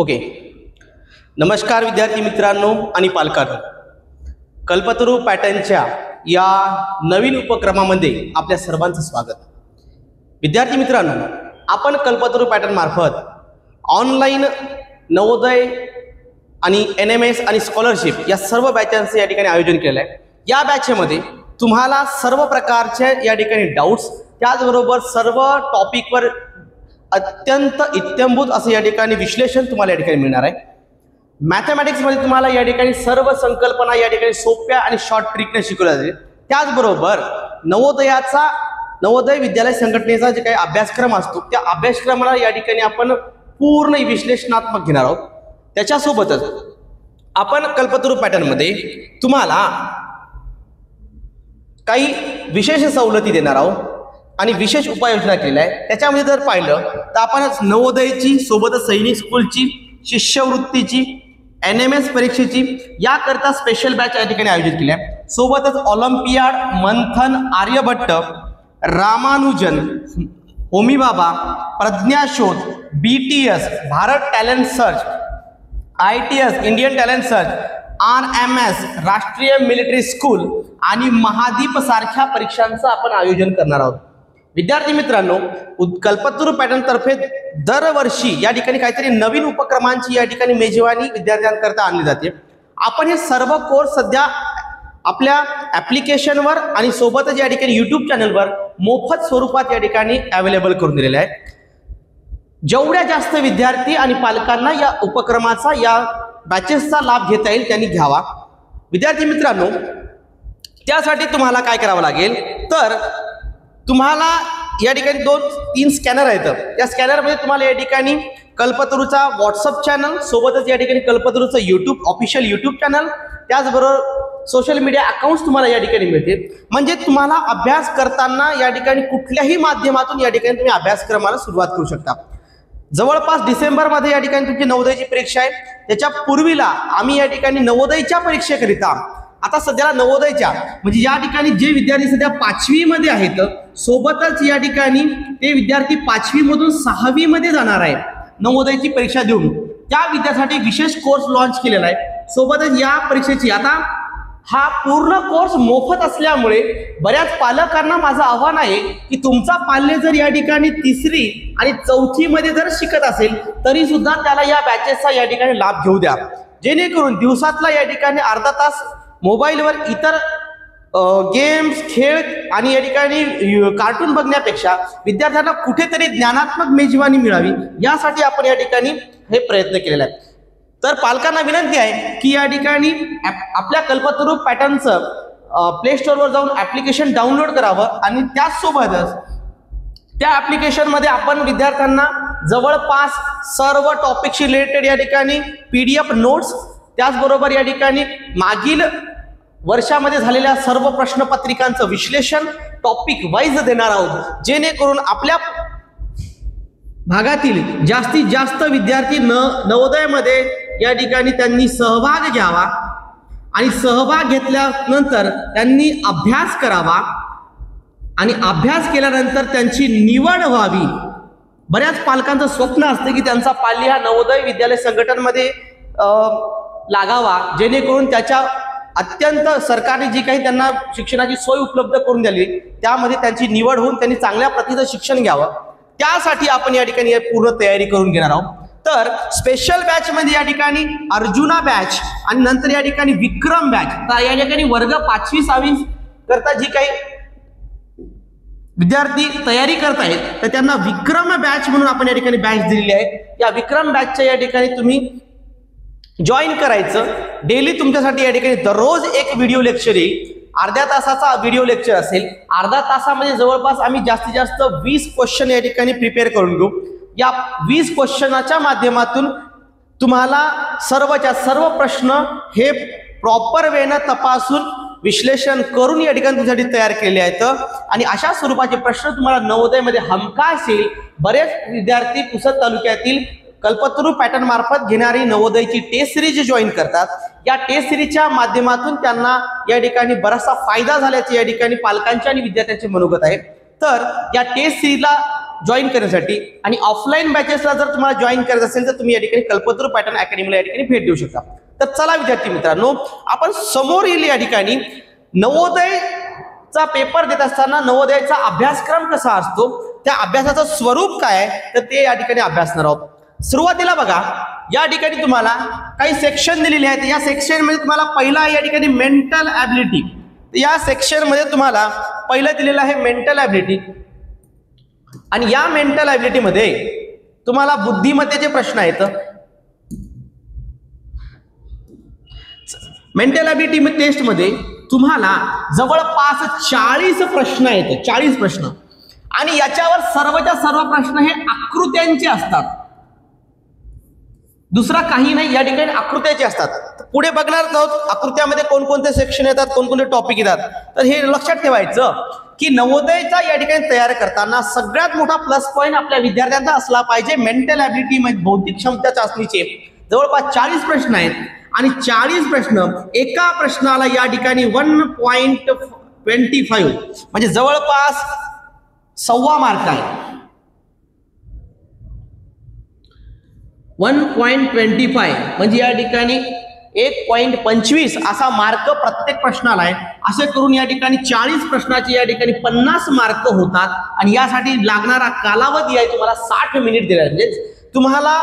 Okay. नमस्कार विद्यार्थी मित्रांनो आणि पालकांनो. कल्पतरू पॅटर्नच्या या नवीन उपक्रमामध्ये आपल्या सर्वांचं स्वागत. विद्यार्थी मित्रांनो, आपण कल्पतरू पॅटर्न मार्फत ऑनलाईन नवोदय आणि NMS आणि स्कॉलरशिप या सर्व बॅचांचे या ठिकाणी आयोजन केलेलं आहे. या बॅचमध्ये तुम्हाला सर्व प्रकारचे या ठिकाणी डाऊट्स, त्याचबरोबर सर्व टॉपिकवर अत्यंत इत्थंभूत असं या ठिकाणी विश्लेषण तुम्हाला या ठिकाणी मिळणार आहे. मॅथमॅटिक्समध्ये तुम्हाला या ठिकाणी सर्व संकल्पना या ठिकाणी सोप्या आणि शॉर्ट ट्रिकने शिकवल्या जातील. त्याचबरोबर नवोदय विद्यालय संघटनेचा जे काही अभ्यासक्रम असतो त्या अभ्यासक्रमाला या ठिकाणी आपण पूर्ण विश्लेषणात्मक घेणार आहोत. त्याच्यासोबतच आपण कल्पतरू पॅटर्नमध्ये तुम्हाला काही विशेष सवलती देणार आहोत आणि विशेष उपाययोजना केल्या आहे. त्याच्यामध्ये जर पाहिलं तर आपण नवोदयची सोबतच सैनिक स्कूलची, शिष्यवृत्तीची, NMS परीक्षेची याकरता स्पेशल बॅच या ठिकाणी आयोजित केली आहे. सोबतच ऑलिम्पियाड, मंथन, आर्यभट्ट, रामानुजन, होमी बाबा, प्रज्ञाशोध, BTS, Bharat talent search, ITS, Indian talent search, RMS, राष्ट्रीय मिलिटरी स्कूल आणि महादीप सारख्या परीक्षांचं आपण आयोजन करणार आहोत. विद्यार्थी मित्रांनो, कल्पतरू पॅटर्न तर्फे दरवर्षी या ठिकाणी काहीतरी नवीन उपक्रमांची या ठिकाणी मेजवानी विद्यार्थ्यांकरता आणली जाते. आपण हे सर्व कोर्स सध्या आपल्या ॲप्लिकेशनवर आणि सोबतच या ठिकाणी YouTube चॅनलवर मोफत स्वरूपात या ठिकाणी अवेलेबल करून दिलेले आहे. जेवढ्या जास्त विद्यार्थी आणि पालकांना या उपक्रमाचा, या बॅचेसचा लाभ घेता येईल त्यांनी घ्यावा. विद्यार्थी मित्रांनो, त्यासाठी तुम्हाला काय करावं लागेल तर तुम्हाला या ठिकाणी 2-3 स्कॅनर आहेत. या स्कॅनरमध्ये तुम्हाला या ठिकाणी कल्पतरूचा व्हॉट्सअप चॅनल, सोबतच या ठिकाणी कल्पतरूचं ऑफिशियल यूट्यूब चॅनल, त्याचबरोबर सोशल मीडिया अकाउंट्स तुम्हाला या ठिकाणी मिळतील. म्हणजे तुम्हाला अभ्यास करताना या ठिकाणी कुठल्याही माध्यमातून या ठिकाणी तुम्ही अभ्यासक्रमाला सुरुवात करू शकता. जवळपास डिसेंबरमध्ये या ठिकाणी तुमची नवोदयची परीक्षा आहे. त्याच्या पूर्वीला आम्ही या ठिकाणी नवोदयच्या परीक्षेकरिता, आता सध्याला नवोदयच्या म्हणजे या ठिकाणी जे विद्यार्थी सध्या 5वी मध्ये आहेत, सोबतच या ठिकाणी ते विद्यार्थी 5वी मधून 6वी मध्ये जाणार आहे नवोदयची परीक्षा देऊन, त्या विद्यार्थ्यांसाठी विशेष कोर्स लॉन्च केलेला आहे. सोबतच या परीक्षेची आता हा पूर्ण कोर्स मोफत असल्यामुळे बऱ्याच पालकांना माझं आव्हान आहे की तुमचा पाल्य जर या ठिकाणी 3री आणि 4थी मध्ये जर शिकत असेल तरी सुद्धा त्याला या बॅचेसचा या ठिकाणी लाभ घेऊ द्या, जेणेकरून दिवसातला या ठिकाणी अर्धा तास मोबाईलवर इतर गेम्स, खेळ आणि या ठिकाणी कार्टून बघण्यापेक्षा विद्यार्थ्यांना कुठेतरी ज्ञानात्मक मेजवानी मिळावी, यासाठी आपण या ठिकाणी हे प्रयत्न केलेला आहे. तर पालकांना विनंती आहे की या ठिकाणी आपल्या कल्पतरू पॅटर्नचं प्ले स्टोअरवर जाऊन ॲप्लिकेशन डाउनलोड करावं आणि त्याचसोबतच त्या ॲप्लिकेशनमध्ये आपण विद्यार्थ्यांना जवळपास सर्व टॉपिकशी रिलेटेड या ठिकाणी PDF नोट्स, त्याचबरोबर या ठिकाणी मागील वर्षामध्ये झालेल्या सर्व प्रश्नपत्रिकांचं विश्लेषण टॉपिक वाईज देणार आहोत, जेणेकरून आपल्या भागातील जास्तीत जास्त विद्यार्थी नवोदयमध्ये या ठिकाणी त्यांनी सहभाग घ्यावा आणि सहभाग घेतल्यानंतर त्यांनी अभ्यास करावा आणि अभ्यास केल्यानंतर त्यांची निवड व्हावी. बऱ्याच पालकांचं स्वप्न असते की त्यांचा पाल्य हा नवोदय विद्यालय संघटनांमध्ये लागावा, जेणेकरून त्याच्या अत्यंत सरकारने जी काही त्यांना शिक्षणाची सोय उपलब्ध करून दिली त्यामध्ये त्यांची निवड होऊन त्यांनी चांगल्या प्रतीचं शिक्षण घ्यावं. त्यासाठी आपण या ठिकाणी पूर्ण तयारी करून घेणार आहोत. तर स्पेशल बॅच मध्ये या ठिकाणी अर्जुना बॅच आणि नंतर या ठिकाणी विक्रम बॅच, तर या ठिकाणी वर्ग 5वी 6वी करता जी काही विद्यार्थी तयारी करत आहेत तर त्यांना विक्रम बॅच म्हणून आपण या ठिकाणी बॅच दिलेली आहे. या विक्रम बॅचच्या या ठिकाणी तुम्ही जॉईन करायचं. डेली तुमच्यासाठी या ठिकाणी दररोज एक व्हिडिओ लेक्चर येईल. अर्ध्या तासाचा व्हिडिओ लेक्चर असेल. अर्ध्या तासामध्ये जवळपास आम्ही जास्तीत जास्त 20 क्वेश्चन या ठिकाणी प्रिपेअर करून घेऊ. या 20 क्वेश्चनाच्या माध्यमातून तुम्हाला सर्वच्या सर्व प्रश्न हे प्रॉपर वेनं तपासून विश्लेषण करून या ठिकाणी तुमच्यासाठी तयार केले आहेत आणि अशा स्वरूपाचे प्रश्न तुम्हाला नवोदयमध्ये हमखास येईल. बरेच विद्यार्थी पुसद तालुक्यातील कल्पतरू पॅटर्न मार्फत घेणारी नवोदयची टेस्ट सिरीज जॉईन करतात. या टेस्ट सिरीजच्या माध्यमातून त्यांना या ठिकाणी बराचसा फायदा झाल्याचे या ठिकाणी पालकांचे आणि विद्यार्थ्यांचे मनोगत आहे. तर या टेस्ट सिरीजला जॉईन करण्यासाठी. आणि ऑफलाईन बॅचेसला जर तुम्हाला जॉईन करायचं असेल तर तुम्ही या ठिकाणी कल्पतरू पॅटर्न अकॅडमीला या ठिकाणी भेट देऊ शकता. तर चला विद्यार्थी मित्रांनो, आपण समोर येईल या ठिकाणी नवोदयचा पेपर देत असताना नवोदयाचा अभ्यासक्रम कसा असतो, त्या अभ्यासाचं स्वरूप काय आहे, तर ते या ठिकाणी अभ्यासणार आहोत. सुरुवातीला बघा, या ठिकाणी तुम्हाला काही सेक्शन दिलेले आहेत. या सेक्शन मध्ये तुम्हाला पहिला या ठिकाणी मेंटल ॲबिलिटी. या सेक्शन मध्ये तुम्हाला पहिलं दिलेलं आहे मेंटल ॲबिलिटी. आणि या मेंटल ॲबिलिटी मध्ये तुम्हाला बुद्धिमत्तेचे प्रश्न आहेत. मेंटल ॲबिलिटी टेस्ट मध्ये तुम्हाला जवळपास 40 प्रश्न आहेत, 40 प्रश्न. आणि याच्यावर सर्वच्या सर्व प्रश्न हे आकृत्यांचे असतात, दुसरा काही नाही, या ठिकाणी आकृत्याचे असतात. पुढे बघणार आहोत आकृत्यामध्ये कोणकोणते सेक्शन येतात, कोणकोणते टॉपिक येतात. तर हे लक्षात ठेवायचं की नवोदयचा या ठिकाणी तयार करताना सगळ्यात मोठा प्लस पॉईंट आपल्या विद्यार्थ्यांचा असला पाहिजे मेंटल ॲबिलिटी मध्ये बौद्धिक क्षमता चाचणीचे जवळपास 40 प्रश्न आहेत. आणि 40 प्रश्न, एका प्रश्नाला या ठिकाणी 1.25 म्हणजे जवळपास 1.25 मार्क आहे. 1.25 म्हणजे या ठिकाणी 1.25 असा मार्क प्रत्येक प्रश्नाला आहे. असे करून या ठिकाणी 40 प्रश्नाचे या ठिकाणी 50 मार्क होतात. आणि यासाठी लागणारा कालावधी आहे तुम्हाला 60 मिनिट दिला. म्हणजे तुम्हाला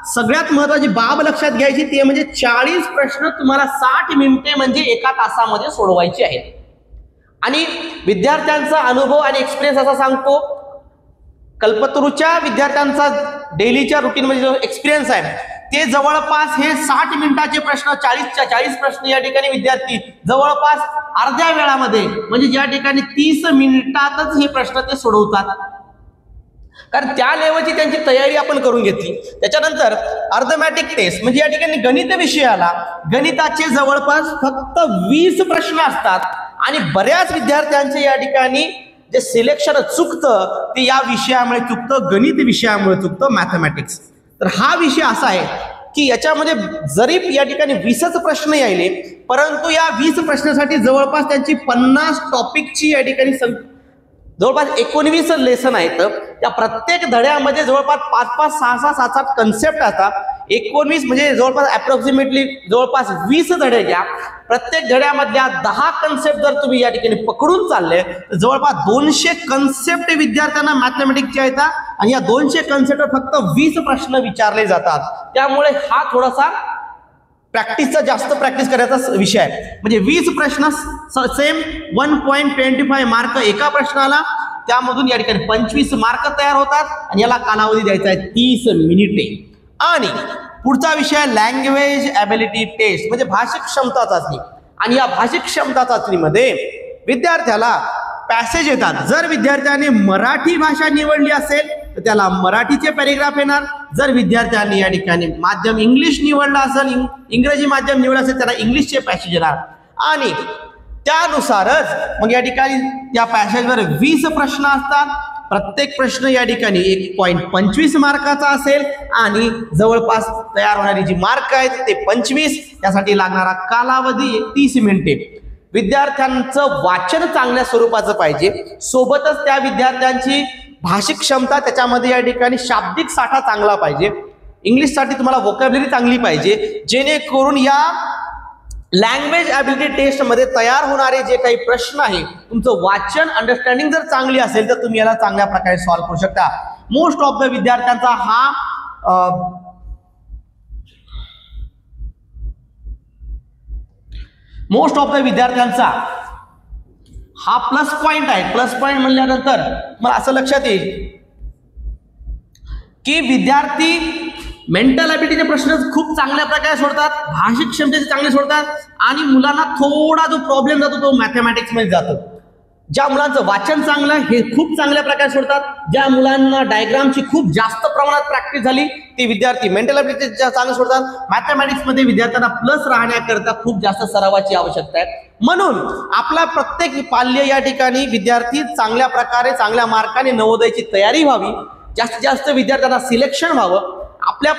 सगळ्यात महत्वाची बाब लक्षात घ्यायची ते म्हणजे 40 प्रश्न तुम्हाला 60 मिनिटे म्हणजे एका तासामध्ये सोडवायचे आहेत. आणि विद्यार्थ्यांचा अनुभव आणि एक्सपिरियन्स असा सांगतो, कल्पतरूच्या विद्यार्थ्यांचा डेलीच्या रुटीनमध्ये जो एक्सपिरियन्स आहे ते जवळपास हे 60 मिनिटाचे प्रश्न, 40 प्रश्न या ठिकाणी विद्यार्थी जवळपास अर्ध्या वेळामध्ये म्हणजे या ठिकाणी 30 मिनिटातच हे प्रश्न ते सोडवतात. कारण त्या लेवलची त्यांची तयारी आपण करून घेतली. त्याच्यानंतर अर्थमॅटिक टेस्ट म्हणजे या ठिकाणी गणित विषयाला गणिताचे जवळपास फक्त 20 प्रश्न असतात. आणि बऱ्याच विद्यार्थ्यांचे या ठिकाणी जे सिलेक्शन चुकतं ते या विषयामुळे चुकतं, गणित विषयामुळे चुकतं, मॅथमॅटिक्स. तर हा विषय असा आहे की याच्यामध्ये जरी या ठिकाणी 20च प्रश्न यायले, परंतु या 20 प्रश्नासाठी जवळपास त्यांची 50 टॉपिकची या ठिकाणी जवळपास 19 लेसन आहेत. त्या प्रत्येक धड्यामध्ये जवळपास 5-5, 6-6, 7-7 कन्सेप्ट असतात. 19 म्हणजे जवळपास अप्रॉक्सिमेटली जवळपास 20 धडे घ्या. प्रत्येक धड्यामधल्या 10 कन्सेप्ट जर तुम्ही या ठिकाणी पकडून चालले तर जवळपास 200 कन्सेप्ट विद्यार्थ्यांना मॅथमॅटिक्सचे आहेत. आणि या 200 कन्सेप्टवर फक्त 20 प्रश्न विचारले जातात. त्यामुळे हा थोडासा प्रॅक्टिसचा जास्त प्रॅक्टिस करायचा विषय आहे. म्हणजे 20 प्रश्न सेम 1.25 मार्क एका प्रश्नाला, त्यामधून या ठिकाणी 25 मार्क तयार होतात. आणि याला कालावधी द्यायचा आहे 30 मिनिटे. आणि पुढचा विषय लँग्वेज ॲबिलिटी टेस्ट म्हणजे भाषिक क्षमता चाचणी. आणि या भाषिक क्षमता चाचणीमध्ये विद्यार्थ्याला पॅसेज येतात. जर विद्यार्थ्याने मराठी भाषा निवडली असेल तर त्याला मराठीचे पॅरेग्राफ येणार. जर विद्यार्थ्यांनी या ठिकाणी माध्यम इंग्लिश निवडलं असेल, इंग्रजी माध्यम निवडलं असेल, त्याला इंग्लिशचे पॅसेज येणार. आणि त्यानुसारच मग या ठिकाणी त्या पॅसेजवर 20 प्रश्न असतात. प्रत्येक प्रश्न या ठिकाणी 1.25 मार्काचा असेल. आणि जवळपास तयार होणारी जी मार्क आहेत ते 25. त्यासाठी लागणारा कालावधी 30 मिनिटे. विद्यार्थ्यांचं वाचन चांगल्या स्वरूपाचं पाहिजे, सोबतच त्या विद्यार्थ्यांची भाषिक क्षमता, त्याच्यामध्ये या ठिकाणी शाब्दिक साठा चांगला पाहिजे. इंग्लिशसाठी तुम्हाला व्होकॅब्युलरी चांगली पाहिजे, जेणेकरून या लँग्वेज ॲबिलिटी टेस्टमध्ये तयार होणारे जे काही प्रश्न आहे, तुमचं वाचन अंडरस्टँडिंग जर चांगली असेल तर तुम्ही याला चांगल्या प्रकारे सॉल्व्ह करू शकता. मोस्ट ऑफ द विद्यार्थ्यांचा हा प्लस पॉइंट आहे. प्लस पॉइंट म्हणल्यानंतर मला असं लक्षात येईल की विद्यार्थी मेंटल ॲबिलिटीचे प्रश्न खूप चांगल्या प्रकारे सोडतात, भाषिक क्षमतेचे चांगले सोडतात. आणि मुलांना थोडा जो प्रॉब्लेम जातो तो मॅथमॅटिक्समध्ये जातो. ज्या मुलांचं वाचन चांगलं हे खूप चांगल्या प्रकारे सोडतात. ज्या मुलांना डायग्रामची खूप जास्त प्रमाणात प्रॅक्टिस झाली ते विद्यार्थी मेंटल ॲबिलिटी चांगले सोडतात. मॅथमॅटिक्समध्ये विद्यार्थ्यांना प्लस राहण्याकरता खूप जास्त सरावाची आवश्यकता आहे. म्हणून आपला प्रत्येक पाल्य या ठिकाणी विद्यार्थी चांगल्या प्रकारे चांगल्या मार्काने नवोदयाची तयारी व्हावी, जास्तीत जास्त विद्यार्थ्यांना सिलेक्शन व्हावं. आपल्या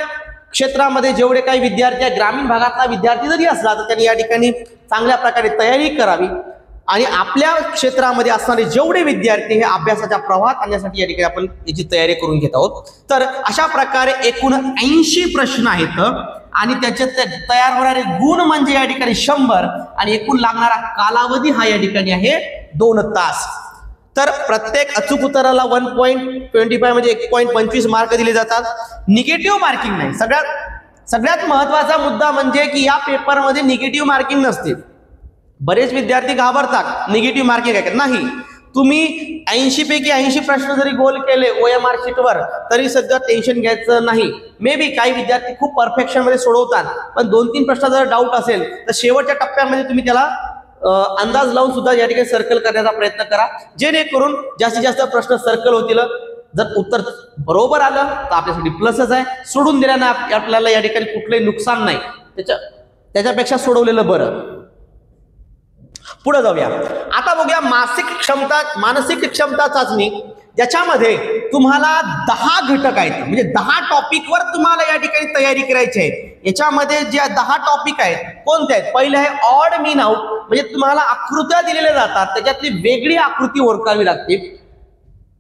क्षेत्रामध्ये जेवढे काही विद्यार्थी ग्रामीण भागातला विद्यार्थी जरी असला तर त्यांनी या ठिकाणी चांगल्या प्रकारे तयारी करावी. आणि आपल्या क्षेत्रामध्ये असणारे जेवढे विद्यार्थी हे अभ्यासाच्या प्रवाहात आणण्यासाठी या ठिकाणी आपण याची तयारी करून घेत आहोत. तर अशा प्रकारे एकूण 80 प्रश्न आहेत आणि त्याच्यात तयार होणारे गुण म्हणजे या ठिकाणी 100 आणि एकूण लागणारा कालावधी हा या ठिकाणी आहे 2 तास. तर प्रत्येक अचूक उत्तराला 1.25 म्हणजे 1.25 मार्क दिले जातात. निगेटिव्ह मार्किंग नाही. सगळ्यात महत्वाचा मुद्दा म्हणजे की या पेपरमध्ये निगेटिव्ह मार्किंग नसते. बरेच विद्यार्थी घाबरतात निगेटिव्ह मार्किंग आहे. नाही, तुम्ही 80 पैकी 80 प्रश्न जरी गोल केले OMR शीटवर तरी सध्या टेन्शन घ्यायचं नाही. मे बी काही विद्यार्थी खूप परफेक्शन मध्ये सोडवतात, पण 2-3 प्रश्न जर डाऊट असेल तर शेवटच्या टप्प्यामध्ये तुम्ही त्याला अंदाज लावून सुद्धा या ठिकाणी सर्कल करण्याचा प्रयत्न करा, जेणेकरून जास्तीत जास्त प्रश्न सर्कल होतील. जर उत्तर बरोबर आलं तर आपल्यासाठी प्लसच आहे. सोडून दिल्यानं आपल्याला या ठिकाणी कुठलंही नुकसान नाही. त्याच्यापेक्षा सोडवलेलं बरं. पुढे जाऊया. आता बघूया मानसिक क्षमता चाचणी, ज्याच्यामध्ये तुम्हाला 10 घटक आहेत. म्हणजे 10 टॉपिकवर तुम्हाला या ठिकाणी तयारी करायची आहे. याच्यामध्ये ज्या 10 टॉपिक आहेत कोणते आहेत? पहिले आहे ऑड मीन आउट, म्हणजे तुम्हाला आकृत्या दिलेल्या जातात, त्याच्यातली वेगळी आकृती ओळखावी लागते.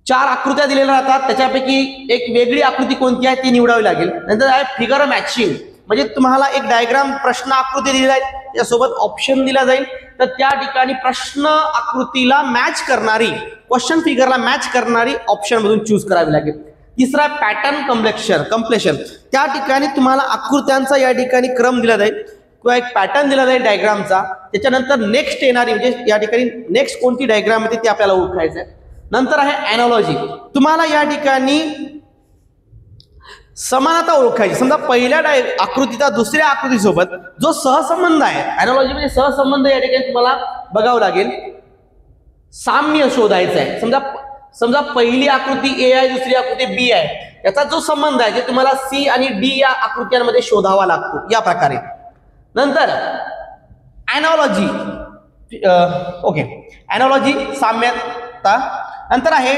4 आकृत्या दिलेल्या राहतात, त्याच्यापैकी एक वेगळी आकृती कोणती आहे ती निवडावी लागेल. नंतर आहे फिगर मॅचिंग, म्हणजे तुम्हाला एक डायग्राम प्रश्न आकृती दिली जाईल, त्यासोबत ऑप्शन दिला जाईल, तर त्या ठिकाणी प्रश्न आकृतीला मॅच करणारी, क्वेश्चन फिगरला मॅच करणारी ऑप्शन मधून चूज करावी लागेल. तिसरा पॅटर्न कम्प्लेशन, त्या ठिकाणी तुम्हाला आकृत्यांचा या ठिकाणी क्रम दिला जाईल किंवा एक पॅटर्न दिला जाईल डायग्रामचा. त्याच्यानंतर नेक्स्ट येणारी म्हणजे या ठिकाणी नेक्स्ट कोणती डायग्राम येते ते आपल्याला ओळखायचं आहे. नंतर आहे एनॉलॉजी, तुम्हाला या ठिकाणी समानता ओळखायची. समजा पहिल्या आकृतीचा दुसऱ्या आकृतीसोबत जो सहसंबंध आहे, एनॉलॉजी म्हणजे सहसंबंध या ठिकाणी तुम्हाला बघावं लागेल. साम्य शोधायचं आहे. समजा पहिली आकृती A आहे, दुसरी आकृती B आहे, याचा जो संबंध आहे ते तुम्हाला C आणि D या आकृत्यांमध्ये शोधावा लागतो या प्रकारे. नंतर एनॉलॉजी, एनॉलॉजी साम्यता. नंतर आहे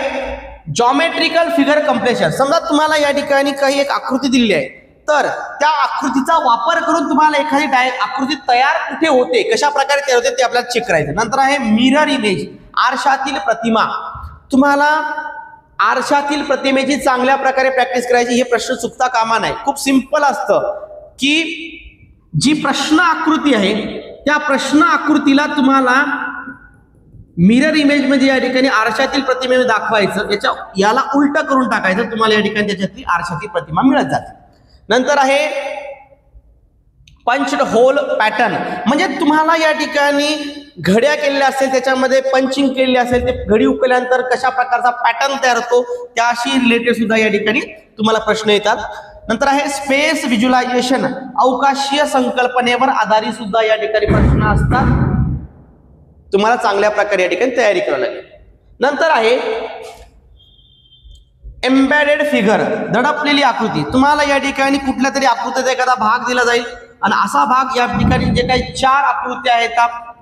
जॉमेट्रिकल फिगर कम्प्लेशन, समजा तुम्हाला या ठिकाणी काही एक आकृती दिलेली आहे, तर त्या आकृतीचा वापर करून तुम्हाला एखादी आकृती तयार कुठे होते, कशा प्रकारे तयार होते ते आपल्याला चेक करायचं. नंतर आहे मिरर इमेज, आरशातील प्रतिमा, तुम्हाला आरशातील प्रतिमेची चांगल्या प्रकारे प्रॅक्टिस करायची. हे प्रश्न चुकता कामा नाही. खूप सिंपल असतं की जी प्रश्न आकृती आहे त्या प्रश्न आकृतीला तुम्हाला मिरर इमेज म्हणजे या ठिकाणी आरशातील प्रतिमेने दाखवायचं, याला उलट करून टाकायचं, तुम्हाला या ठिकाणी त्याच्यातली आरशातील प्रतिमा मिळत जाते. नंतर आहे पंच्ड होल पॅटर्न, म्हणजे तुम्हाला या ठिकाणी घड्या केलेल्या असेल, त्याच्यामध्ये पंचिंग केलेली असेल, ते घडी उकल्यानंतर कशा प्रकारचा पॅटर्न तयार होतो त्याशी रिलेटेड सुद्धा या ठिकाणी तुम्हाला प्रश्न येतात. नंतर आहे स्पेस व्हिज्युअलायझेशन, अवकाशीय संकल्पनेवर आधारित सुद्धा या ठिकाणी प्रश्न असतात, तुम्हाला चांगल्या प्रकारे या ठिकाणी तयारी करावी लागेल. नंतर आहे एम्बेडेड फिगर, दडपलेली आकृती, तुम्हाला या ठिकाणी कुठल्या तरी आकृतीचा एखादा भाग दिला जाईल आणि असा भाग या ठिकाणी जे काही 4 आकृत्या आहेत,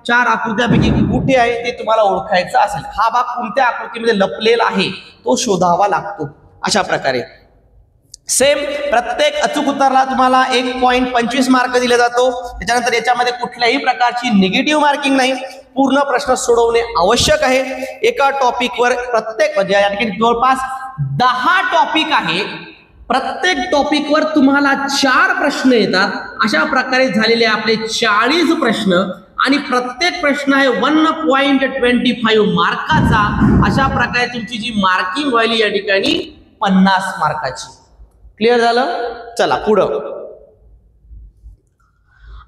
4 आकृत्यापैकी कुठे आहे ते तुम्हाला ओळखायचं असेल, हा भाग कोणत्या आकृतीमध्ये लपलेला आहे तो शोधावा लागतो. अशा प्रकारे सेम प्रत्येक अचूक उत्तराला तुम्हाला 1.25 मार्क दिले जातो. त्याच्यानंतर याच्यामध्ये कुठल्याही प्रकारची निगेटिव्ह मार्किंग नाही. पूर्ण प्रश्न सोडवणे आवश्यक आहे. एका टॉपिकवर प्रत्येक म्हणजे या ठिकाणी जवळपास 10 टॉपिक आहे, प्रत्येक टॉपिकवर तुम्हाला 4 प्रश्न येतात. अशा प्रकारे झालेले आपले 40 प्रश्न आणि प्रत्येक प्रश्न आहे 1.25 मार्काचा. अशा प्रकारे तुमची जी मार्किंग व्हायली या ठिकाणी 50 मार्काची. क्लिअर झालं? चला पुढं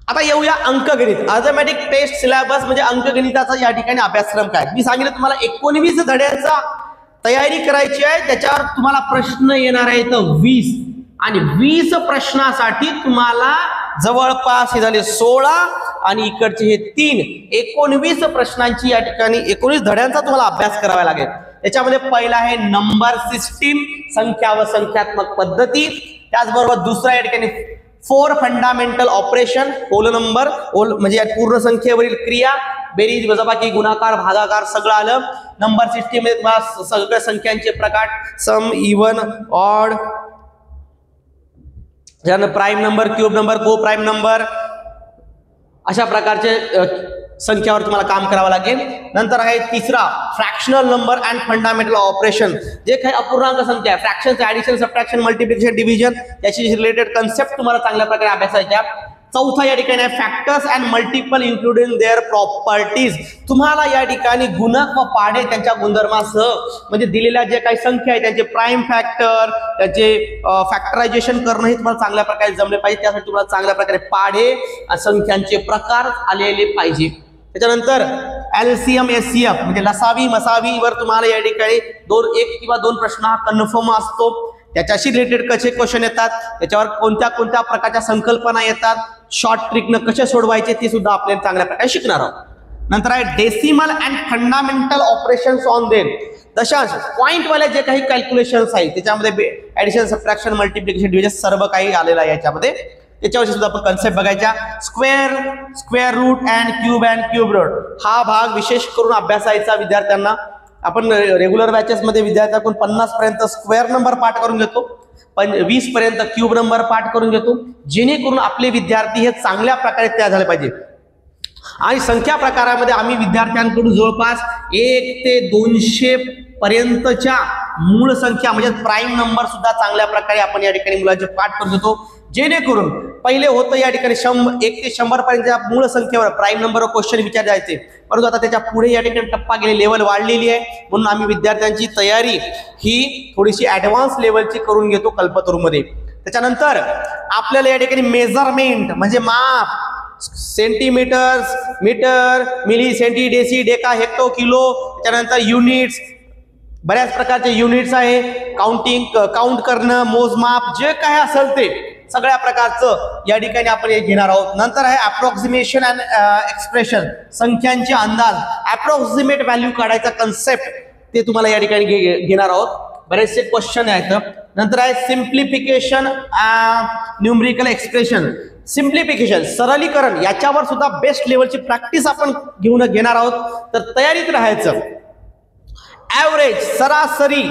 आता येऊया अंकगणित. अर्थमॅटिक टेस्ट सिलेबस म्हणजे अंकगणिताचा या ठिकाणी अभ्यासक्रम काय. मी सांगितलं तुम्हाला 19 धड्यांचा तयारी करायची आहे, त्याच्यावर तुम्हाला प्रश्न येणार आहेत 20 आणि 20 प्रश्नासाठी तुम्हाला जवळपास हे झाले 16 आणि इकडचे हे 3, 19 प्रश्नांची या ठिकाणी 19 धड्यांचा तुम्हाला अभ्यास करावा लागेल. त्याच्यामध्ये पहिला आहे नंबर सिस्टीम, संख्या व संख्यात्मक पद्धती. त्याचबरोबर दुसरा या ठिकाणी 4 फंडामेंटल ऑपरेशन, होल नंबर, म्हणजे या पूर्ण संख्येवरील क्रिया, बेरीज, वजाबाकी, गुणाकार, भागाकार सगळं आलं. नंबर सिस्टीम मध्ये तुम्हाला सगळ्या संख्यांचे प्रकार, सम, even, odd, prime number, cube number, coprime number, अशा प्रकारचे संख्यावर तुम्हाला काम करावं लागेल. नंतर आहे तिसरा fractional number and fundamental operation. जे काही अपूर्णांक संख्या आहे, fraction, addition, subtraction, multiplication, division याची रिलेटेड कन्सेप्ट तुम्हाला चांगल्या प्रकारे अभ्यासायच्या. चौथा या ठिकाणी factors and multiple including their properties. तुम्हाला या ठिकाणी गुणक व पाढे त्यांच्या गुणधर्मासह म्हणजे दिलेल्या जे काही संख्या आहे त्यांचे प्राईम फॅक्टर, त्याचे फॅक्टरायझेशन करणं हे तुम्हाला चांगल्या प्रकारे जमले पाहिजे. त्यासाठी तुम्हाला चांगल्या प्रकारे पाढे संख्यांचे प्रकार आलेले पाहिजे. त्याच्यानंतर LCM SCF म्हणजे लसावी मसावीवर तुम्हाला या ठिकाणी एक किंवा दोन प्रश्न हा कन्फर्म असतो. त्याच्याशी रिलेटेड कसे क्वेश्चन येतात, त्याच्यावर कोणत्या कोणत्या प्रकारच्या संकल्पना येतात, शॉर्ट ट्रिकनं कसे सोडवायचे ते सुद्धा आपल्याला चांगल्या प्रकारे शिकणार आहोत. नंतर आहे decimal and fundamental operations on them. दशांश पॉईंटवाले जे काही कॅल्क्युलेशन्स आहेत त्याच्यामध्ये ऍडिशन, सबट्रॅक्शन, मल्टिप्लिकेशन, डिव्हिजन सर्व काही आलेलं आहे याच्यामध्ये. त्याच्यावरती सुद्धा आपण कन्सेप्ट बघायच्या. Square root and cube root हा भाग विशेष करून अभ्यासायचा विद्यार्थ्यांना. आपण रेग्युलर बॅचेस मध्ये विद्यार्थ्याकडून 50 पर्यंत स्क्वेअर नंबर पाठ करून घेतो, 20 पर्यंत क्यूब नंबर पाठ करून घेतो, जेणेकरून आपले विद्यार्थी हे चांगल्या प्रकारे तयार झाले पाहिजे. आणि संख्या प्रकारामध्ये आम्ही विद्यार्थ्यांकडून जवळपास 1 ते 200 पर्यंतच्या मूळ संख्या म्हणजे प्राईम नंबर सुद्धा चांगल्या प्रकारे आपण या ठिकाणी मुलांचे पाठ करून घेतो. जेणेकरून पहिले होतं या ठिकाणी 1 ते 100 पर्यंतच्या मूळ संख्येवर प्राईम नंबरवर क्वेश्चन विचारले जायचे, परंतु आता त्याच्या पुढे या ठिकाणी टप्पा गेले, लेवल वाढलेली आहे. म्हणून आम्ही विद्यार्थ्यांची तयारी ही थोडीशी ऍडव्हान्स लेवलची करून घेतो कल्पतरूमध्ये. त्याच्यानंतर आपल्याला या ठिकाणी मेजरमेंट म्हणजे माप, centimetre, metre, milli, centi, deci, deca, hecto, kilo, त्याच्यानंतर युनिट्स, बऱ्याच प्रकारचे युनिट्स आहे, काउंट करणं, मोजमाप जे काय असेल ते सगळ्या प्रकारचं या ठिकाणी आपण हे घेणार आहोत. नंतर आहे अप्रॉक्सिमेशन अँड एक्सप्रेशन, संख्यांचे अंदाज, अप्रॉक्सिमेट व्हॅल्यू काढायचा कन्सेप्ट ते तुम्हाला या ठिकाणी घेणार आहोत. बरेचसे क्वेश्चन आहेत. नंतर आहे सिम्प्लिफिकेशन, न्यूमरिकल एक्सप्रेशन, सिम्प्लिफिकेशन सरलीकरण, याच्यावर सुद्धा बेस्ट लेवलची प्रॅक्टिस आपण घेणार आहोत. तर तयारीत राहायचं. ऍव्हरेज सरासरी,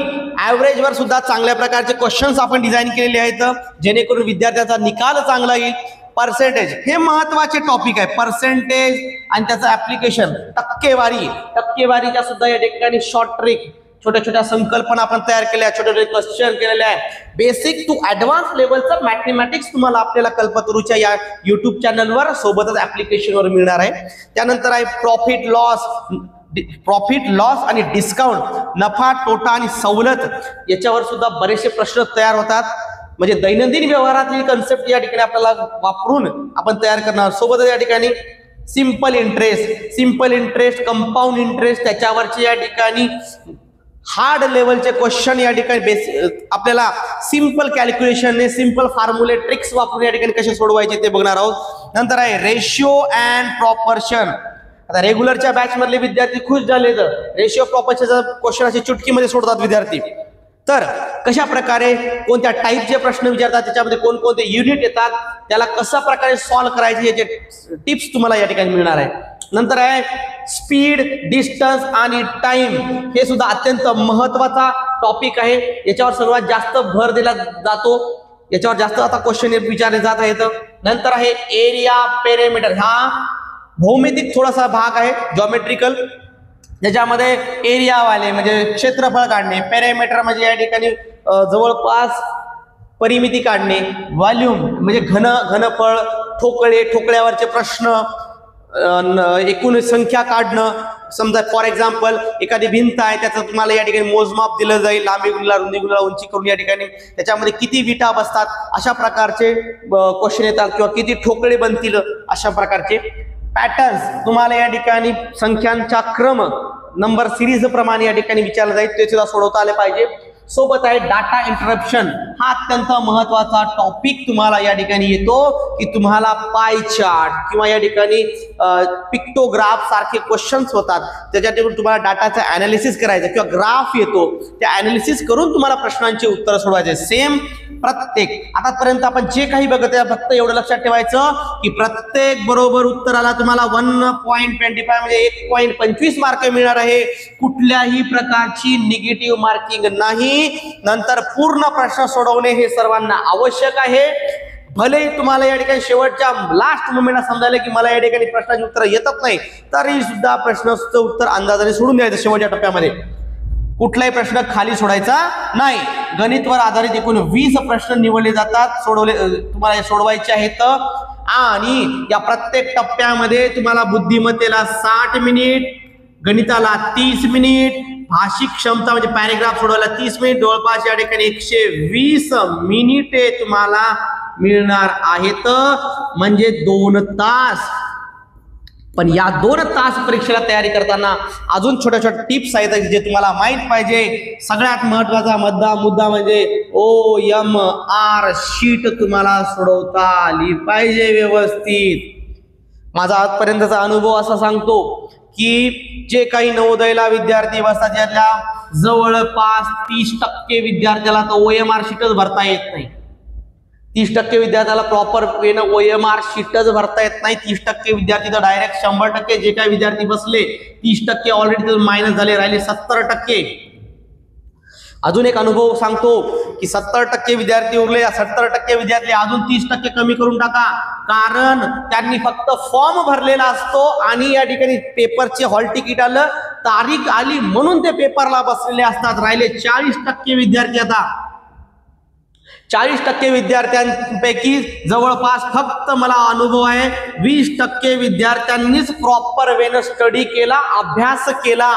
ऍव्हरेज वर सुद्धा चांगल्या प्रकारचे क्वेश्चन्स आपण डिझाईन केलेले आहेत जेणेकरून विद्यार्थ्यांचा निकाल चांगला येईल. पर्सेंटेज हे महत्वाचे टॉपिक आहे. पर्सेंटेज आणि त्याचं ऍप्लिकेशन, टक्केवारीच्या सुद्धा या ठिकाणी शॉर्ट ट्रिक, छोट्या छोट्या संकल्पना आपण तयार केल्या, छोटे छोटे क्वेश्चन केलेले आहे. बेसिक टू ऍडव्हान्स लेवलचं मॅथमॅटिक्स तुम्हाला आपल्याला कल्पतरूच्या या युट्यूब चॅनलवर सोबतच ऍप्लिकेशनवर मिळणार आहे. त्यानंतर आहे प्रॉफिट लॉस आणि डिस्काउंट, नफा तोटा आणि सवलत, याच्यावर सुद्धा बरेचसे प्रश्न तयार होतात. म्हणजे दैनंदिन व्यवहारातील कन्सेप्ट या ठिकाणी आपल्याला वापरून आपण तयार करणार. सोबतच या ठिकाणी सिंपल इंटरेस्ट, कंपाऊंड इंटरेस्ट, त्याच्यावरचे या ठिकाणी हार्ड लेवलचे क्वेश्चन या ठिकाणी आपल्याला सिंपल कॅल्क्युलेशन, सिंपल फॉर्म्युले, ट्रिक्स वापरून या ठिकाणी कसे सोडवायचे ते बघणार आहोत. नंतर आहे रेशिओ अँड प्रॉपर्शन. आता रेग्युलरच्या बॅच मधले विद्यार्थी खुश झाले तर रेशिओ प्रॉपर्शनचा क्वेश्चन असे चुटकीमध्ये सोडतात विद्यार्थी. तर कशा प्रकारे कोणत्या टाईपचे प्रश्न विचारतात, त्याच्यामध्ये कोणकोणते युनिट येतात, त्याला कशा प्रकारे सॉल्व्ह करायचे याचे टिप्स तुम्हाला या ठिकाणी मिळणार आहे. नंतर आहे स्पीड, डिस्टन्स आणि टाइम, हे सुद्धा अत्यंत महत्वाचा टॉपिक आहे. याच्यावर सर्वात जास्त भर दिला जातो, याच्यावर जास्त आता क्वेश्चन विचारले जात आहेत. नंतर आहे एरिया, पेरिमीटर, हा भौमितिक थोडासा भाग आहे, जॉमेट्रिकल, ज्याच्यामध्ये एरियावाले म्हणजे क्षेत्रफळ काढणे, पेरिमीटर म्हणजे या ठिकाणी जवळपास परिमिती काढणे, व्हॉल्यूम म्हणजे घनफळ, ठोकळ्यावरचे प्रश्न, एकूण संख्या काढणं. समजा फॉर एक्झाम्पल एखादी भिंत आहे, त्याचं तुम्हाला या ठिकाणी मोजमाप दिलं जाईल, लांबी गुणला रुंदी गुणला उंची करून या ठिकाणी त्याच्यामध्ये किती विटा बसतात अशा प्रकारचे क्वेश्चन येतात, किंवा किती ठोकळे बनतील अशा प्रकारचे. पॅटर्न्स तुम्हाला या ठिकाणी संख्यांचा क्रम, नंबर सिरीज प्रमाणे या ठिकाणी विचारलं जाईल, ते सुद्धा सोडवता आले पाहिजे. सोबत आहे डाटा इंटरप्शन, हा अत्यंत महत्वाचा टॉपिक तुम्हाला या ठिकाणी येतो की तुम्हाला पाय चार्ट किंवा या ठिकाणी पिक्टोग्राफ सारखे क्वेश्चन्स होतात, त्याच्यातून तुम्हाला डाटाचं अनालिसिस करायचं किंवा ग्राफ येतो, त्या अनालिसिस करून तुम्हाला प्रश्नांची उत्तरं सोडवायचे. सेम प्रत्येक आतापर्यंत आपण जे काही बघत आहे फक्त एवढं लक्षात ठेवायचं की प्रत्येक बरोबर उत्तराला तुम्हाला 1.25 म्हणजे 1.25 मार्क मिळणार आहे. कुठल्याही प्रकारची निगेटिव्ह मार्किंग नाही. नंतर पूर्ण प्रश्न सोडवणे हे सर्वांना आवश्यक आहे. भलेही तुम्हाला या ठिकाणी शेवटच्या लास्ट मोमेंटला समजायला की मला या ठिकाणी प्रश्नाची उत्तर येतच नाही, तरी सुद्धा प्रश्नाचं उत्तर अंदाजाने सोडून द्यायचं. शेवटच्या टप्प्यामध्ये कुठलाही प्रश्न खाली सोडायचा नाही. गणितवर आधारित एकूण 20 प्रश्न निवडले जातात, तुम्हाला सोडवायचे आहेत. आणि या प्रत्येक टप्प्यामध्ये तुम्हाला बुद्धिमत्तेला 60 मिनिट, गणिताला 30 मिनिट, भाषिक क्षमता म्हणजे पॅरेग्राफ सोडवायला 30 मिनिट, जवळपास या ठिकाणी 120 मिनिटे तुम्हाला मिळणार आहेत, म्हणजे 2 तास. पण या 2 तास परीक्षेला तयारी करताना अजून छोट्या छोट्या टिप्स आहेत जे तुम्हाला माहित पाहिजे. सगळ्यात महत्वाचा मुद्दा म्हणजे OMR शीट तुम्हाला सोडवता आली पाहिजे व्यवस्थित. माझा आजपर्यंतचा अनुभव असा सांगतो की जे काही नवोदयला विद्यार्थी बसतात त्यातल्या जवळपास 30% विद्यार्थ्याला तर OMR शीटच भरता येत नाही. 30% विद्यार्थ्याला प्रॉपर वेनं OMR शीटच भरता येत नाही. 30% विद्यार्थी तर डायरेक्ट 100%, जे काही विद्यार्थी बसले 30% ऑलरेडी मायनस झाले, राहिले 70%. अजून एक अनुभव सांगतो की 70% विद्यार्थी उरले, या 70% विद्यार्थी अजून 30% कमी करून टाका, कारण त्यांनी फक्त फॉर्म भरलेला असतो आणि या ठिकाणी पेपरचे हॉल तिकीट आलं, तारीख आली म्हणून ते पेपरला बसलेले असतात. राहिले 40% विद्यार्थी. आता 40% विद्यार्थ्यांपैकी जवळपास फक्त मला अनुभव आहे 20% विद्यार्थ्यांनीच प्रॉपर वेनं स्टडी केला, अभ्यास केला.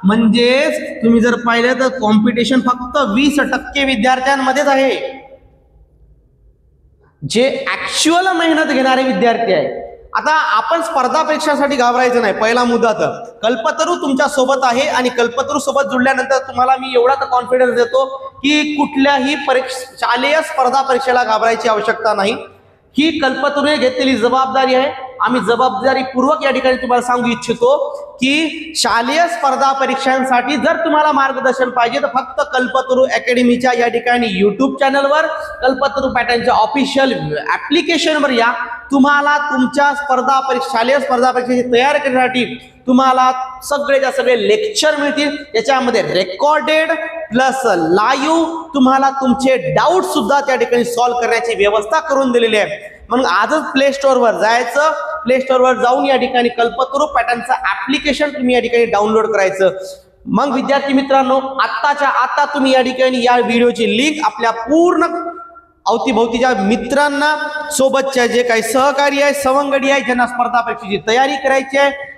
म्हणजेच तुम्ही जर पाहिलं तर कॉम्पिटिशन फक्त 20% विद्यार्थ्यांमध्येच आहे. जे ऍक्च्युअल मेहनत घेणारे विद्यार्थी आहे. आता आपण स्पर्धा परीक्षांसाठी घाबरायचं नाही. पहिला मुद्दा तर कल्पतरू तुमच्या सोबत आहे आणि कल्पतरू सोबत जुळल्यानंतर तुम्हाला मी एवढा तर कॉन्फिडन्स देतो की कुठल्याही शालेय स्पर्धा परीक्षेला घाबरायची आवश्यकता नाही. ही कल्पतरूने घेतलेली जबाबदारी आहे. आम्ही जबाबदारीपूर्वक या ठिकाणी तुम्हाला सांगू इच्छितो की शालेय स्पर्धा परीक्षांसाठी जर तुम्हाला मार्गदर्शन पाहिजे तर फक्त कल्पतरू अकॅडमीच्या या ठिकाणी YouTube चॅनलवर, कल्पतरू पॅटर्नच्या ऑफिशियल ऍप्लिकेशनवर या. तुम्हाला तुमच्या शालेय स्पर्धा परीक्षेची तयारी करण्यासाठी तुम्हाला सगळे लेक्चर मिळतील. त्याच्यामध्ये रेकॉर्डेड प्लस लाईव्ह तुम्हाला तुमचे डाऊट सुद्धा त्या ठिकाणी सॉल्व्ह करण्याची व्यवस्था करून दिलेली आहे. म्हणून आजच प्ले स्टोअरवर जायचं, प्ले स्टोअरवर जाऊन या ठिकाणी कल्पतरू पॅटर्नचं ऍप्लिकेशन तुम्ही या ठिकाणी डाउनलोड करायचं. मग विद्यार्थी मित्रांनो, आत्ताच्या आता तुम्ही या ठिकाणी या व्हिडिओची लिंक आपल्या पूर्ण अवतीभोवतीच्या मित्रांना, सोबतच्या जे काही सहकारी आहे, सवंगडी आहे, ज्यांना स्पर्धा परीक्षेची तयारी करायची आहे,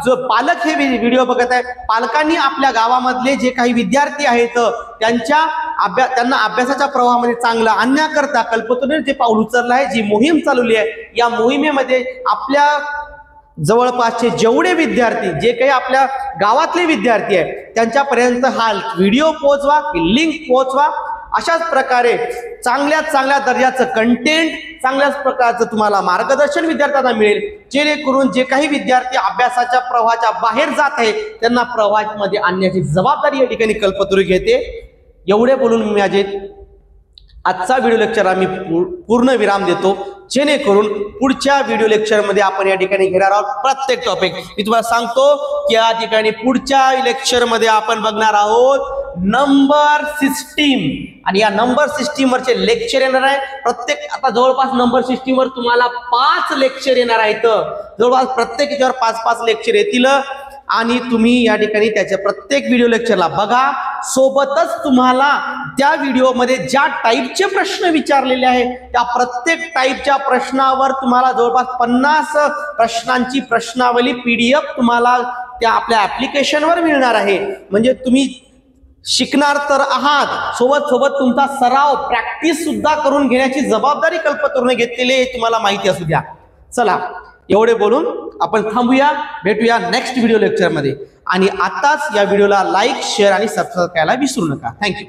जो पालक हे व्हिडिओ बघत आहे, पालकांनी आपल्या गावामधले जे काही विद्यार्थी आहेत त्यांना अभ्यासाच्या प्रवाहामध्ये चांगलं आणण्याकरता कल्पतरूने जे पाऊल उचललं आहे, जी मोहीम चालवली आहे, या मोहिमेमध्ये आपल्या जवळपासचे जेवढे विद्यार्थी, जे काही आपल्या गावातले विद्यार्थी आहेत त्यांच्यापर्यंत हा व्हिडिओ पोहोचवा, लिंक पोहोचवा. अशाच प्रकारे चांगल्या दर्जाचं कंटेंट, चांगल्याच प्रकारचं तुम्हाला मार्गदर्शन विद्यार्थ्यांना मिळेल, जेणेकरून जे काही विद्यार्थी अभ्यासाच्या प्रवाहाच्या बाहेर जात आहे त्यांना प्रवाहामध्ये आणण्याची जबाबदारी या ठिकाणी कल्पतरू घेते. एवढे बोलून मी माझे आजचा व्हिडिओ लेक्चर आम्ही पूर्ण विराम देतो, जेणेकरून पुढच्या व्हिडिओ लेक्चरमध्ये आपण या ठिकाणी घेणार आहोत प्रत्येक टॉपिक. मी तुम्हाला सांगतो की या ठिकाणी पुढच्या लेक्चरमध्ये आपण बघणार आहोत नंबर सिस्टीम, आणि या नंबर सिस्टीम वरचे लेक्चर येणार आहे. प्रत्येक आता जवळपास नंबर सिस्टीम वर तुम्हाला 5 लेक्चर येणार आहेत. जवळपास प्रत्येक याच्यावर 5-5 लेक्चर येतील आणि तुम्ही या ठिकाणी त्याच्या प्रत्येक व्हिडिओ लेक्चरला बघा. सोबतच तुम्हाला त्या व्हिडिओमध्ये ज्या टाईपचे प्रश्न विचारलेले आहेत त्या प्रत्येक टाईपच्या प्रश्नावर तुम्हाला जवळपास 50 प्रश्नांची प्रश्नावली PDF तुम्हाला त्या आपल्या ऍप्लिकेशनवर मिळणार आहे. म्हणजे तुम्ही शिकणार तर आहात, सोबत तुमचा सराव, प्रॅक्टिस सुद्धा करून घेण्याची जबाबदारी कल्पतरूने घेतलेली आहे, तुम्हाला माहिती असू द्या. चला, एवढे बोलून आपण थांबूया. भेटूया नेक्स्ट व्हिडिओ लेक्चरमध्ये. आणि आताच या व्हिडिओला लाईक, शेअर आणि सबस्क्राईब करायला विसरू नका. थँक्यू.